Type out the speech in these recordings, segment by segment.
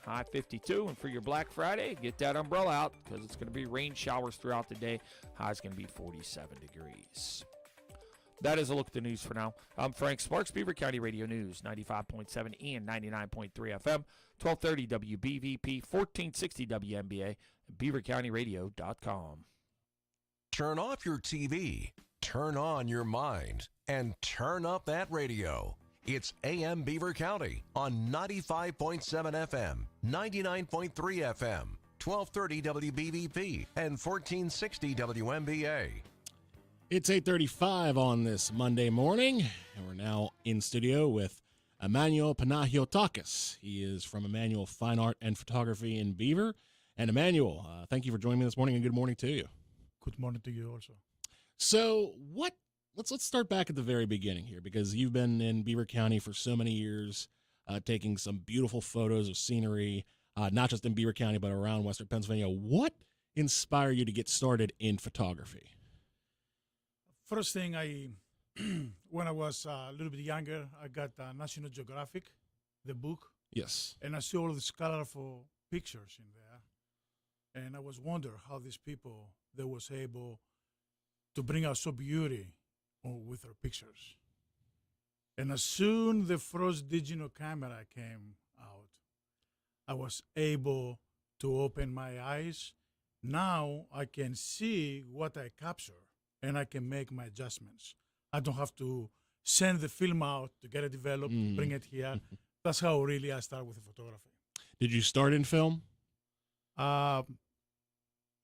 high 52. And for your Black Friday, get that umbrella out because it's going to be rain showers throughout the day. High's going to be 47 degrees. That is a look at the news for now. I'm Frank Sparks, Beaver County Radio News, 95.7 and 99.3 FM, 1230 WBVP, 1460 WNBA, and beavercountyradio.com. Turn off your TV, turn on your mind, and turn up that radio. It's AM Beaver County on 95.7 FM, 99.3 FM, 1230 WBVP, and 1460 WNBA. It's 8:35 on this Monday morning, and we're now in studio with Emmanuel Panagiotakas. He is from Emmanuel Fine Art and Photography in Beaver. And Emmanuel, thank you for joining me this morning, and good morning to you. Good morning to you also. So let's start back at the very beginning here, because you've been in Beaver County for so many years, taking some beautiful photos of scenery, not just in Beaver County, but around Western Pennsylvania. What inspired you to get started in photography? First thing, when I was a little bit younger, I got National Geographic, the book. Yes. And I saw all these colorful pictures in there. And I was wondering how these people, they was able to bring out so beauty with their pictures. And as soon the first digital camera came out, I was able to open my eyes. Now I can see what I capture, and I can make my adjustments. I don't have to send the film out to get it developed, bring it here. That's how really I start with the photography. Did you start in film?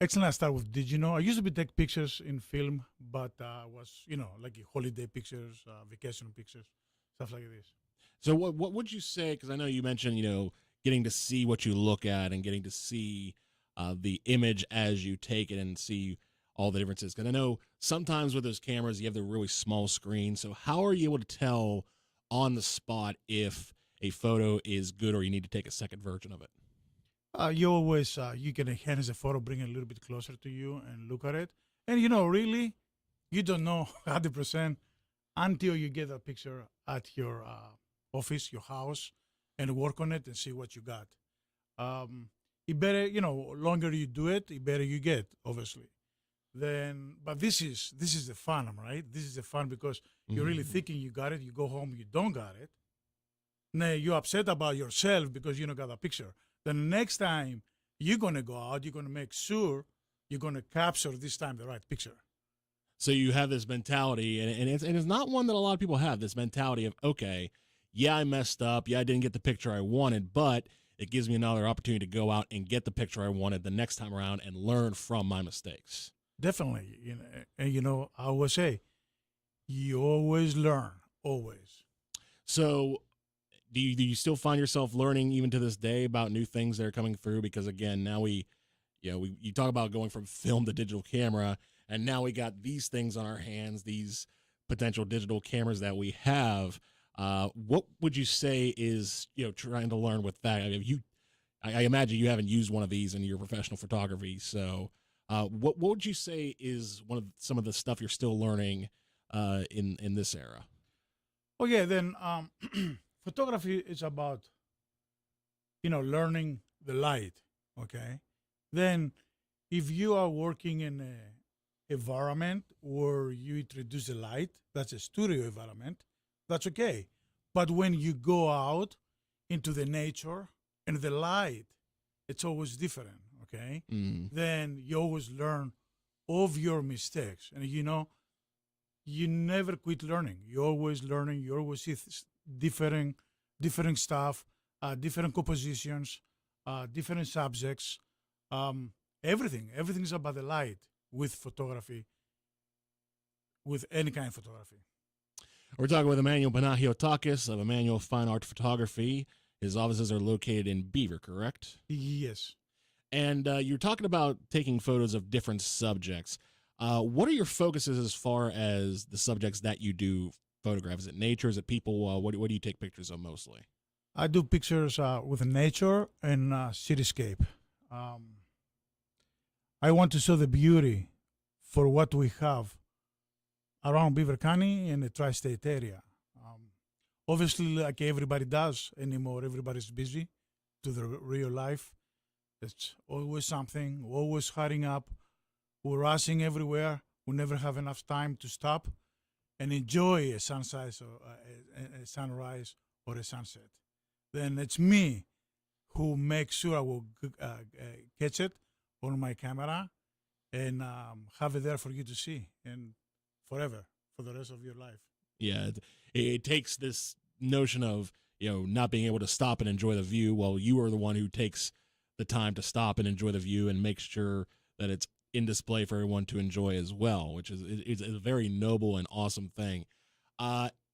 Actually, I start with digital. I used to take pictures in film, but was, like holiday pictures, vacation pictures, stuff like this. So what would you say, because I know you mentioned, getting to see what you look at and getting to see the image as you take it and see all the differences. Because I know sometimes with those cameras, you have the really small screen. So how are you able to tell on the spot if a photo is good or you need to take a second version of it? You always, you can enhance the photo, bring it a little bit closer to you and look at it. And, really, you don't know 100% until you get a picture at your office, your house, and work on it and see what you got. It better, longer you do it, the better you get, obviously. But this is the fun, right? This is the fun because you're really thinking you got it. You go home, you don't got it. Now you're upset about yourself because you don't got a picture. The next time you're gonna go out, you're gonna make sure you're gonna capture this time the right picture. So you have this mentality, and it's not one that a lot of people have. This mentality of, okay, yeah, I messed up. Yeah, I didn't get the picture I wanted, but it gives me another opportunity to go out and get the picture I wanted the next time around and learn from my mistakes. Definitely, and I always say, you always learn, always. So, do you still find yourself learning even to this day about new things that are coming through? Because again, now you talk about going from film to digital camera, and now we got these things on our hands, these potential digital cameras that we have. What would you say is trying to learn with that? I mean, I imagine you haven't used one of these in your professional photography, so. What would you say is some of the stuff you're still learning in this era? Oh yeah, then photography is about learning the light. Okay, then if you are working in an environment where you introduce the light, that's a studio environment. That's okay, but when you go out into the nature and the light, it's always different. Okay, then you always learn of your mistakes, and you never quit learning. You're always learning. You always see different stuff, different compositions, different subjects. Everything is about the light with photography, with any kind of photography. We're talking with Emmanuel Panagiotakas of Emmanuel Fine Art Photography. His offices are located in Beaver, correct? Yes. And you're talking about taking photos of different subjects. What are your focuses as far as the subjects that you do photograph? Is it nature? Is it people? What do you take pictures of mostly? I do pictures with nature and cityscape. I want to show the beauty for what we have around Beaver County and the tri-state area. Obviously, like everybody does anymore, everybody's busy to the real life. It's always something, always hurrying up. We're rushing everywhere. We never have enough time to stop and enjoy a sunrise or a sunrise or a sunset. Then it's me who makes sure I will catch it on my camera and have it there for you to see and forever, for the rest of your life. Yeah, it takes this notion of, not being able to stop and enjoy the view. Well, you are the one who takes the time to stop and enjoy the view and make sure that it's in display for everyone to enjoy as well, which is a very noble and awesome thing.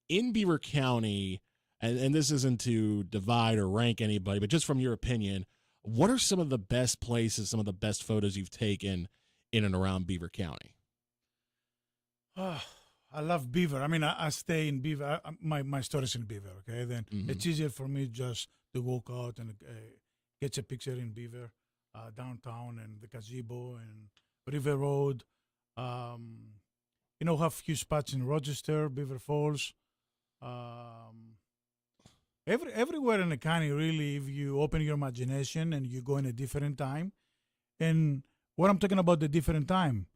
In Beaver County, and this isn't to divide or rank anybody, but just from your opinion, what are some of the best places, some of the best photos you've taken in and around Beaver County? Oh, I love Beaver. I mean, I stay in Beaver. My story's in Beaver, okay? Then it's easier for me just to walk out and get a picture in Beaver, downtown and the gazebo and River Road. Have a few spots in Rochester, Beaver Falls. Everywhere in the county, really, if you open your imagination and you go in a different time. And what I'm talking about, the different time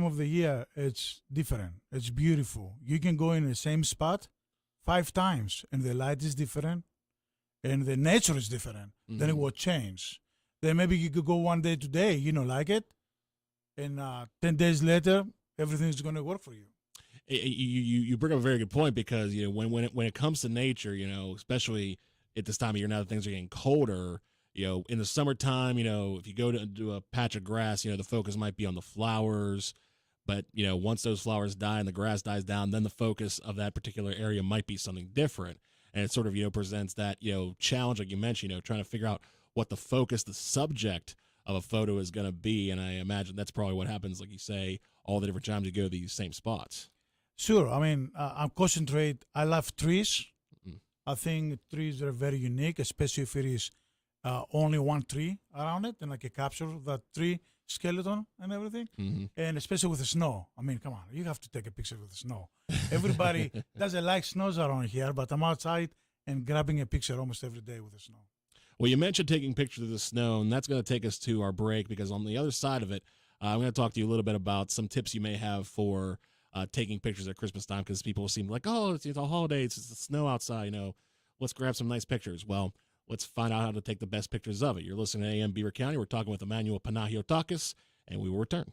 of the year, it's different. It's beautiful. You can go in the same spot 5 times, and the light is different, and the nature is different. Then it will change. Then maybe you could go one day today, you don't like it, and 10 days later, everything's going to work for you. You bring up a very good point, because when it comes to nature, especially at this time of year now that things are getting colder, in the summertime, if you go to a patch of grass, the focus might be on the flowers, but once those flowers die and the grass dies down, then the focus of that particular area might be something different, and it sort of presents that challenge, like you mentioned, trying to figure out what the focus, the subject of a photo is going to be, and I imagine that's probably what happens, like you say, all the different times you go to these same spots. Sure. I mean, I love trees. I think trees are very unique, especially if it is only one tree around it, and like a capture that tree skeleton and everything. And especially with the snow. I mean, come on, you have to take a picture with the snow. Everybody doesn't like snows around here, but I'm outside and grabbing a picture almost every day with the snow. Well, you mentioned taking pictures of the snow, and that's going to take us to our break, because on the other side of it, I'm going to talk to you a little bit about some tips you may have for taking pictures at Christmas time, because people seem like, it's the holidays, it's the snow outside, let's grab some nice pictures. Well, let's find out how to take the best pictures of it. You're listening to AM Beaver County. We're talking with Emmanuel Panagiotakas, and we will return.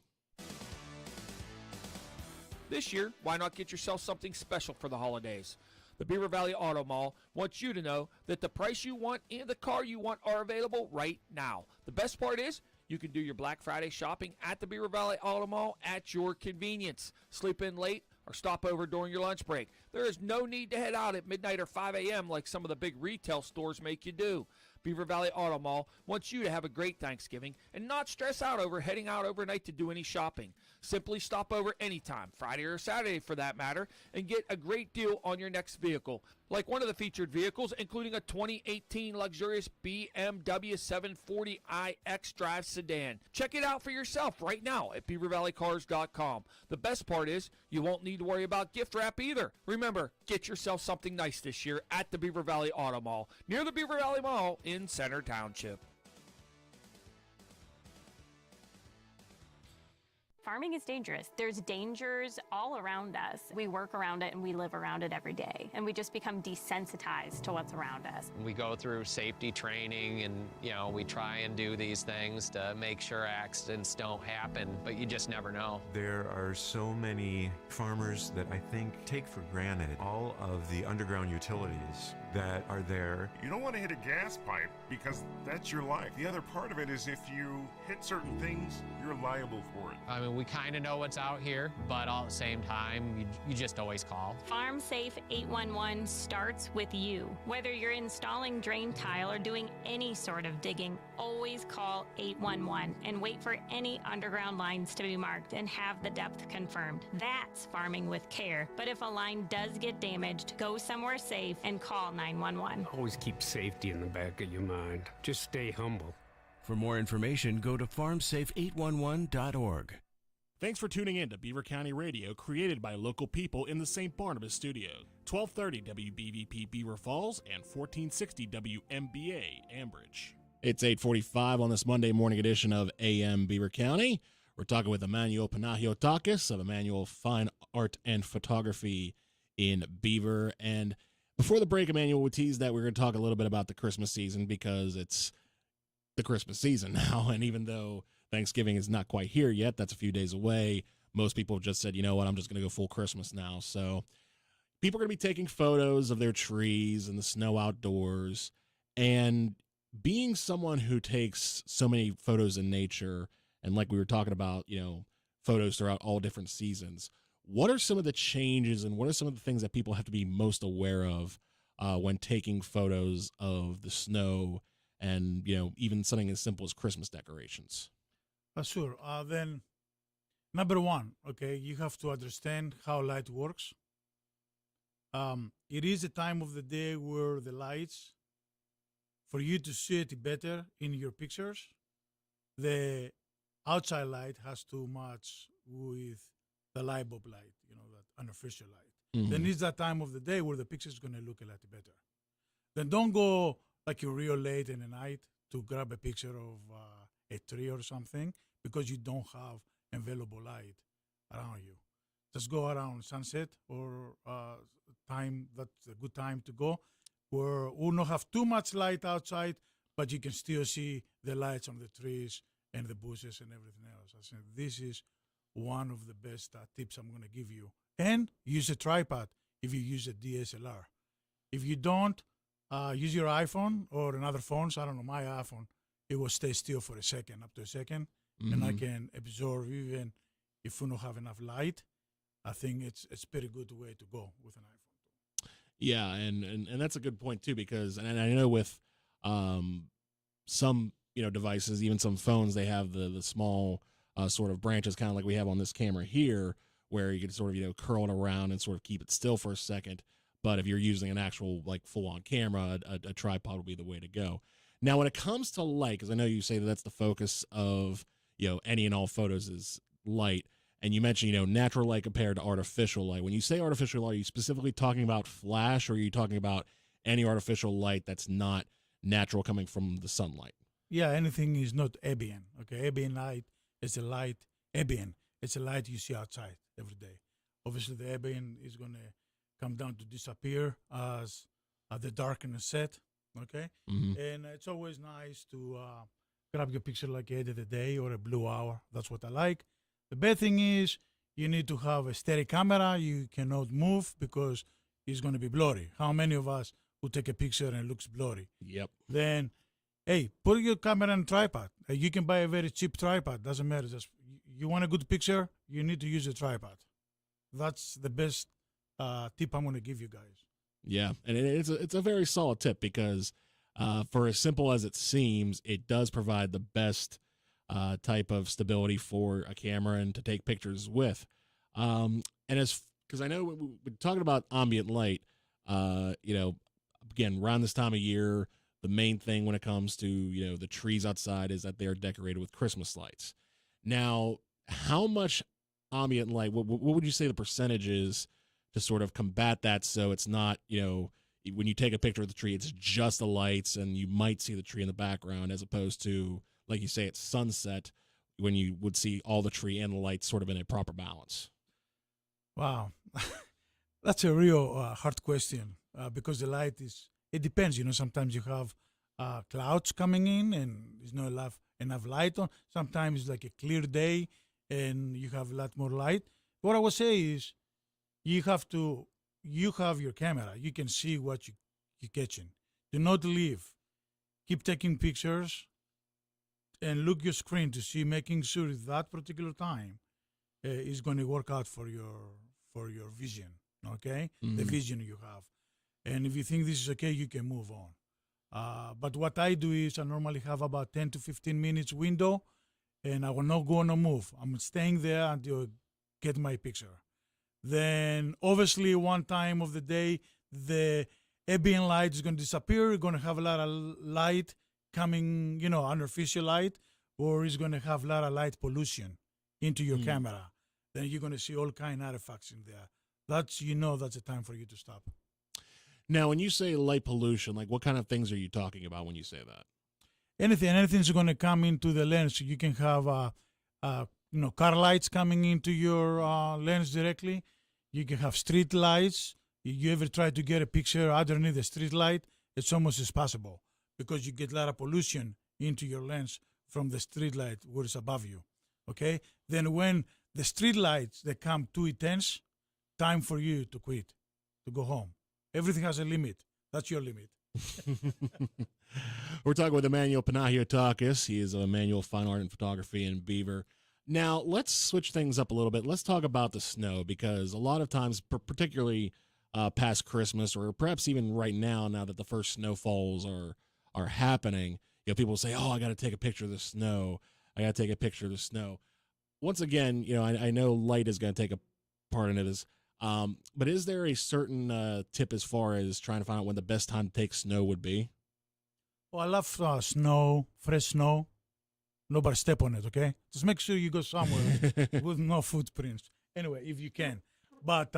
This year, why not get yourself something special for the holidays? The Beaver Valley Auto Mall wants you to know that the price you want and the car you want are available right now. The best part is, you can do your Black Friday shopping at the Beaver Valley Auto Mall at your convenience. Sleep in late or stop over during your lunch break. There is no need to head out at midnight or 5 a.m. like some of the big retail stores make you do. Beaver Valley Auto Mall wants you to have a great Thanksgiving and not stress out over heading out overnight to do any shopping. Simply stop over anytime, Friday or Saturday for that matter, and get a great deal on your next vehicle. Like one of the featured vehicles, including a 2018 luxurious BMW 740iX drive sedan. Check it out for yourself right now at BeaverValleyCars.com. The best part is you won't need to worry about gift wrap either. Remember, get yourself something nice this year at the Beaver Valley Auto Mall, near the Beaver Valley Mall in Center Township. Farming is dangerous. There's dangers all around us. We work around it and we live around it every day. And we just become desensitized to what's around us. We go through safety training and, we try and do these things to make sure accidents don't happen, but you just never know. There are so many farmers that I think take for granted all of the underground utilities that are there. You don't want to hit a gas pipe because that's your life. The other part of it is if you hit certain things, you're liable for it. I mean, we kind of know what's out here, but all at the same time, you just always call. Farm Safe 811 starts with you. Whether you're installing drain tile or doing any sort of digging, always call 811 and wait for any underground lines to be marked and have the depth confirmed. That's farming with care. But if a line does get damaged, go somewhere safe and call 911. Always keep safety in the back of your mind. Just stay humble. For more information, go to farmsafe811.org. Thanks for tuning in to Beaver County Radio, created by local people in the St. Barnabas studios. 1230 WBVP Beaver Falls and 1460 WMBA Ambridge. It's 8:45 on this Monday morning edition of AM Beaver County. We're talking with Emmanuel Panagiotakas of Emmanuel Fine Art and Photography in Beaver. And before the break, Emmanuel, we teased that we're going to talk a little bit about the Christmas season because it's the Christmas season now. And even though Thanksgiving is not quite here yet, that's a few days away, most people have just said, you know what, I'm just going to go full Christmas now. So people are going to be taking photos of their trees and the snow outdoors. And being someone who takes so many photos in nature, and like we were talking about, you know, photos throughout all different seasons, what are some of the changes and what are some of the things that people have to be most aware of when taking photos of the snow and, you know, even something as simple as Christmas decorations? Sure. Then, number one, okay, you have to understand how light works. It is a time of the day where the lights, for you to see it better in your pictures, the outside light has to match with the light bulb light, you know, that artificial light. Mm-hmm. Then it's that time of the day where the picture is going to look a lot better. Then don't go like you're real late in the night to grab a picture of a tree or something because you don't have available light around you. Just go around sunset or time that's a good time to go where we'll not have too much light outside, but you can still see the lights on the trees and the bushes and everything else. I said, this is one of the best tips I'm going to give you. And use a tripod if you use a DSLR. If you don't, use your iPhone or another phone. So I don't know, my iPhone, it will stay still for a second, up to a second, and I can absorb even if we don't have enough light. I think it's a pretty good way to go with an iPhone. Yeah, and that's a good point too, because and I know with some, you know, devices, even some phones, they have the small sort of branches, kind of like we have on this camera here, where you can sort of, you know, curl it around and sort of keep it still for a second. But if you're using an actual like full-on camera, a tripod would be the way to go. Now, when it comes to light, because I know you say that that's the focus of, you know, any and all photos is light. And you mentioned, you know, natural light compared to artificial light. When you say artificial light, are you specifically talking about flash, or are you talking about any artificial light that's not natural coming from the sunlight? Yeah, anything is not ambient. Okay, ambient light is a light. Ambient, it's a light you see outside every day. Obviously, the ambient is going to come down to disappear as the darkness set. Okay, and it's always nice to grab your picture like end of the day or a blue hour. That's what I like. The bad thing is you need to have a steady camera. You cannot move because it's going to be blurry. How many of us who take a picture and it looks blurry? Yep. Then, hey, put your camera on a tripod. You can buy a very cheap tripod. Doesn't matter. Just you want a good picture, you need to use a tripod. That's the best tip I'm going to give you guys. Yeah, and it's a very solid tip because for as simple as it seems, it does provide the best type of stability for a camera and to take pictures with. And because I know we're talking about ambient light, you know, again, around this time of year, the main thing when it comes to, you know, the trees outside is that they're decorated with Christmas lights. Now, how much ambient light, what would you say the percentage is to sort of combat that so it's not, you know, when you take a picture of the tree, it's just the lights and you might see the tree in the background, as opposed to, like you say, it's sunset when you would see all the tree and the lights sort of in a proper balance? Wow. That's a real hard question because the light it depends. You know, sometimes you have clouds coming in and there's not enough light on. Sometimes it's like a clear day and you have a lot more light. What I would say is you have your camera. You can see what you're catching. Do not leave. Keep taking pictures and look your screen to see, making sure that particular time is going to work out for your vision, okay? The vision you have. And if you think this is okay, you can move on. But what I do is I normally have about 10 to 15 minutes window, and I will not go on a move. I'm staying there until I get my picture. Then, obviously, one time of the day, the ambient light is going to disappear. You're going to have a lot of light coming, you know, artificial light, or it's going to have a lot of light pollution into your camera, then you're going to see all kind of artifacts in there. That's the time for you to stop. Now, when you say light pollution, like what kind of things are you talking about when you say that? Anything's going to come into the lens. You can have car lights coming into your lens directly. You can have street lights. You ever try to get a picture underneath the street light? It's almost impossible because you get a lot of pollution into your lens from the street light where it's above you. Okay? Then when the street lights, they come too intense, time for you to quit, to go home. Everything has a limit. That's your limit. We're talking with Emmanuel Panagiotakas. He is a Emmanuel Fine Art and Photography in Beaver. Now, let's switch things up a little bit. Let's talk about the snow, because a lot of times, particularly past Christmas, or perhaps even right now that the first snowfalls are happening, people say, oh, I got to take a picture of the snow. I got to take a picture of the snow. Once again, I know light is going to take a part in this, but is there a certain tip as far as trying to find out when the best time to take snow would be? Well, I love snow, fresh snow. Nobody step on it, okay? Just make sure you go somewhere with no footprints. Anyway, if you can. But,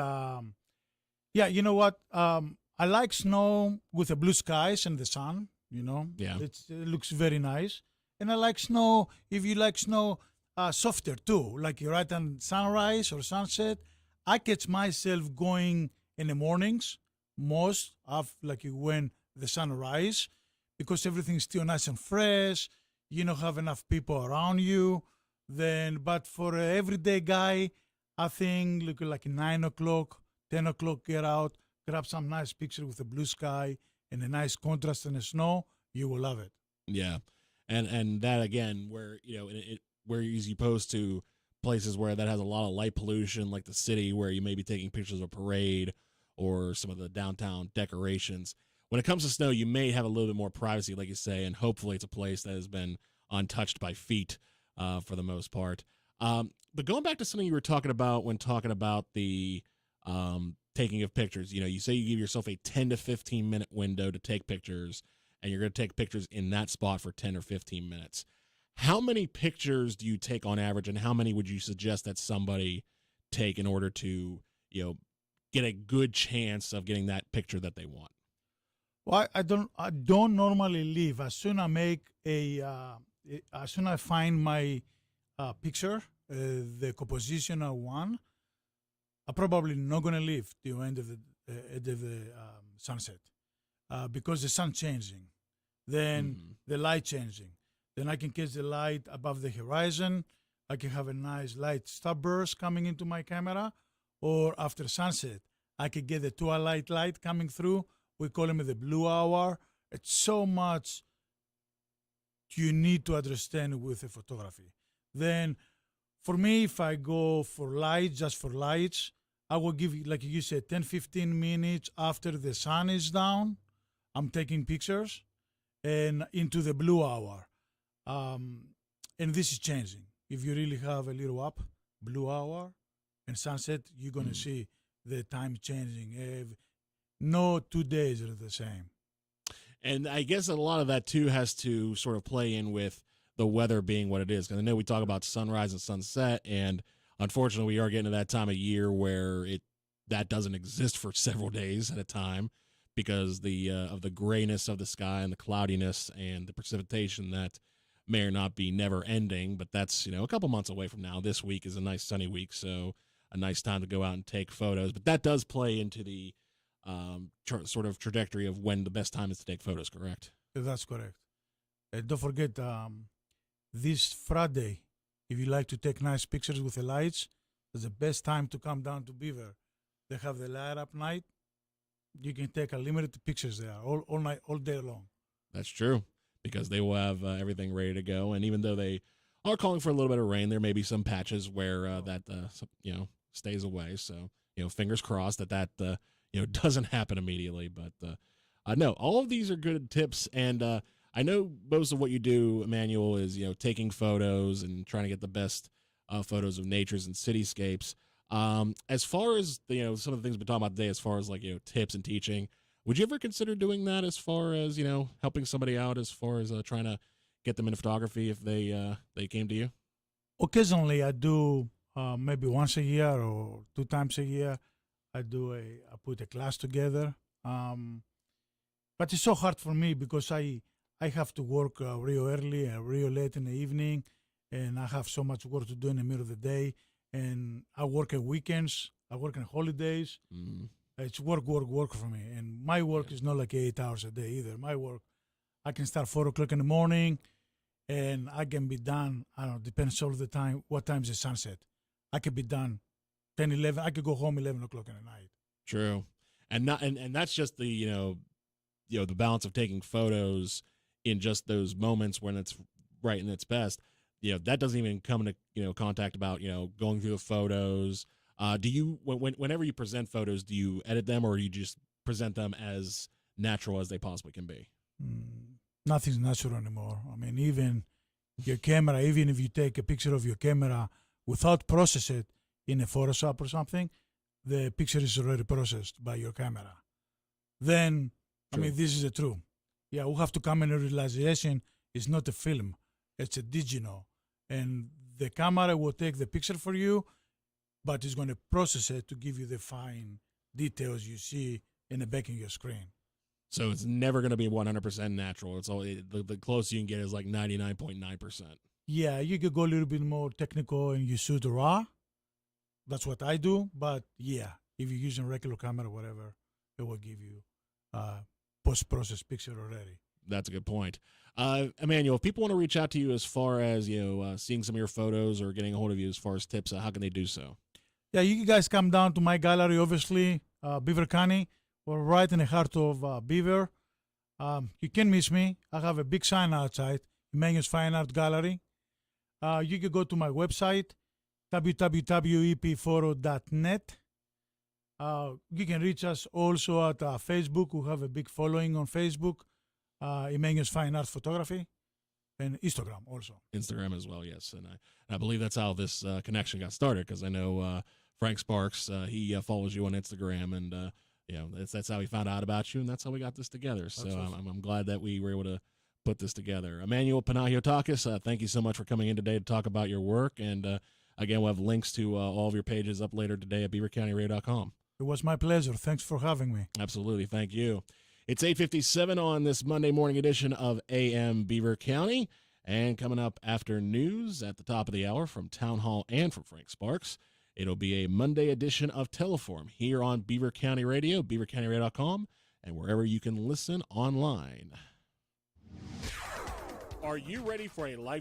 yeah, you know what? I like snow with the blue skies and the sun, Yeah. It looks very nice. And I like snow, if you like snow, softer too, like right on sunrise or sunset. I catch myself going in the mornings, most of like when the sun rises, because everything's still nice and fresh. You don't have enough people around you. But for an everyday guy, I think look like 9 o'clock, 10 o'clock, get out, grab some nice picture with the blue sky and a nice contrast in the snow. You will love it. Yeah, and that again, where where as opposed to places where that has a lot of light pollution, like the city, where you may be taking pictures of a parade or some of the downtown decorations. When it comes to snow, you may have a little bit more privacy, like you say, and hopefully it's a place that has been untouched by feet for the most part. But going back to something you were talking about when talking about the taking of pictures, you say you give yourself a 10 to 15 minute window to take pictures, and you're going to take pictures in that spot for 10 or 15 minutes. How many pictures do you take on average, and how many would you suggest that somebody take in order to, get a good chance of getting that picture that they want? Well, I don't normally leave. As soon as I find my picture, the composition I want, I'm probably not gonna leave till the end of the sunset, because the sun changing, then the light changing. Then I can catch the light above the horizon. I can have a nice light starburst coming into my camera, or after sunset, I can get the twilight light coming through. We call them the blue hour. It's so much you need to understand with the photography. Then, for me, if I go for light, just for lights, I will give you, like you said, 10, 15 minutes after the sun is down. I'm taking pictures and into the blue hour. And this is changing. If you really have a little up, blue hour and sunset, you're going to see the time changing. No 2 days are the same. And I guess a lot of that, too, has to sort of play in with the weather being what it is. Because I know we talk about sunrise and sunset, and unfortunately we are getting to that time of year where that doesn't exist for several days at a time because of the grayness of the sky and the cloudiness and the precipitation that may or not be never ending. But that's, a couple months away from now. This week is a nice sunny week, so a nice time to go out and take photos. But that does play into the sort of trajectory of when the best time is to take photos, correct? That's correct. Don't forget, this Friday, if you like to take nice pictures with the lights, it's the best time to come down to Beaver. They have the light up night. You can take unlimited pictures there all night, all day long. That's true, because they will have everything ready to go. And even though they are calling for a little bit of rain, there may be some patches where that stays away. So fingers crossed that doesn't happen immediately. But no, all of these are good tips, and I know most of what you do, Emmanuel, is taking photos and trying to get the best photos of natures and cityscapes. As far as some of the things we're talking about today, as far as tips and teaching, would you ever consider doing that as far as helping somebody out as far as trying to get them into photography if they came to you? occasionally I do maybe once a year or 2 times a year. I put a class together. But it's so hard for me because I have to work real early and real late in the evening, and I have so much work to do in the middle of the day. And I work at weekends. I work on holidays. Mm-hmm. It's work for me. And my work is not like 8 hours a day either. My work, I can start 4 o'clock in the morning, and I can be done, I don't know, depends all the time, what time is the sunset. I could be done 10, 11. I could go home 11 o'clock in the night. True. And that's just the, the balance of taking photos in just those moments when it's right and its best. That doesn't even come into, contact about, going through the photos. Do you, whenever you present photos, do you edit them or you just present them as natural as they possibly can be? Nothing's natural anymore. I mean, even your camera, even if you take a picture of your camera without process it in a Photoshop or something, the picture is already processed by your camera. Then, True. I mean, this is the truth. Yeah, we have to come in a realization it's not a film, it's a digital. And the camera will take the picture for you, but it's going to process it to give you the fine details you see in the back of your screen. So it's never going to be 100% natural. It's all the closest you can get is like 99.9%. Yeah, you could go a little bit more technical and you shoot raw. That's what I do. But yeah, if you're using a regular camera or whatever, it will give you post-processed picture already. That's a good point. Emmanuel, if people want to reach out to you as far as, seeing some of your photos or getting a hold of you as far as tips, how can they do so? Yeah, you guys come down to my gallery, obviously, Beaver County. We're right in the heart of Beaver. You can miss me. I have a big sign outside, Emmanuel's Fine Art Gallery. You can go to my website, www.epphoto.net. You can reach us also at Facebook. We have a big following on Facebook, Emmanuel's Fine Art Photography, and Instagram also. Instagram as well, yes. And I believe that's how this connection got started, because I know Frank Sparks, he follows you on Instagram, and that's how he found out about you, and that's how we got this together. So I'm glad that we were able to put this together. Emmanuel Panagiotakas, thank you so much for coming in today to talk about your work. And again, we'll have links to all of your pages up later today at beavercountyradio.com. It was my pleasure. Thanks for having me. Absolutely. Thank you. It's 8:57 on this Monday morning edition of AM Beaver County. And coming up after news at the top of the hour from Town Hall and from Frank Sparks, it'll be a Monday edition of Teleform here on Beaver County Radio, beavercountyradio.com, and wherever you can listen online. Are you ready for a life